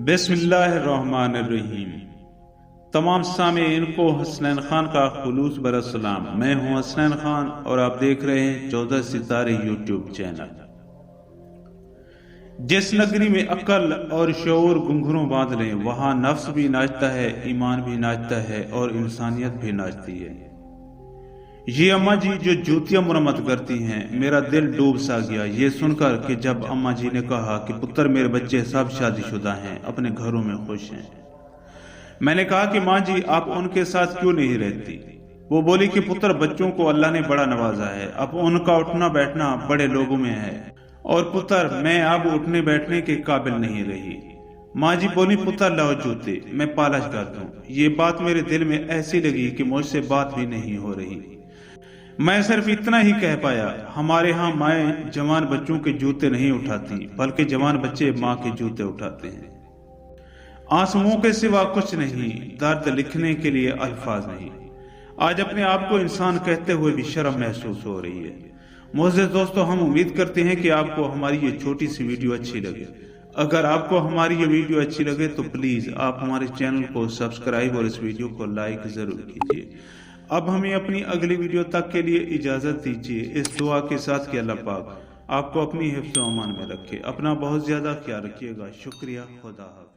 बिस्मिल्लाहिर्रहमानिर्रहीम। तमाम सामीईन को हसनैन खान का खुलूस भरा सलाम। मैं हूं हसनैन खान और आप देख रहे हैं 14 सितारे यूट्यूब चैनल। जिस नगरी में अक्ल और शऊर घुंघरू बांध लें, वहां नफ्स भी नाचता है, ईमान भी नाचता है और इंसानियत भी नाचती है। ये अम्मा जी जो जूतियां मुरम्मत करती हैं, मेरा दिल डूब सा गया ये सुनकर कि जब अम्मा जी ने कहा कि पुत्र मेरे बच्चे सब शादीशुदा हैं, अपने घरों में खुश हैं। मैंने कहा कि माँ जी आप उनके साथ क्यों नहीं रहती। वो बोली कि पुत्र बच्चों को अल्लाह ने बड़ा नवाजा है, अब उनका उठना बैठना बड़े लोगों में है और पुत्र मैं अब उठने बैठने के काबिल नहीं रही। माँ जी बोली पुत्र लाओ जूते, मैं पालिश कर दूं। ये बात मेरे दिल में ऐसी लगी कि मुझसे बात भी नहीं हो रही। मैं सिर्फ इतना ही कह पाया, हमारे यहाँ माएँ जवान बच्चों के जूते नहीं उठाती, बल्कि जवान बच्चे माँ के जूते उठाते हैं। आंसुओं के सिवा कुछ नहीं, दर्द लिखने के लिए अल्फाज नहीं। आज अपने आप को इंसान कहते हुए भी शर्म महसूस हो रही है। मोअज़्ज़िज़ दोस्तों, हम उम्मीद करते हैं कि आपको हमारी ये छोटी सी वीडियो अच्छी लगे। अगर आपको हमारी ये वीडियो अच्छी लगे तो प्लीज आप हमारे चैनल को सब्सक्राइब और इस वीडियो को लाइक जरूर कीजिए। अब हमें अपनी अगली वीडियो तक के लिए इजाजत दीजिए, इस दुआ के साथ कि अल्लाह पाक आपको अपनी हिफ्ज़-ओ-अमान में रखे। अपना बहुत ज्यादा ख्याल रखिएगा। शुक्रिया। खुदा हाफ़िज़।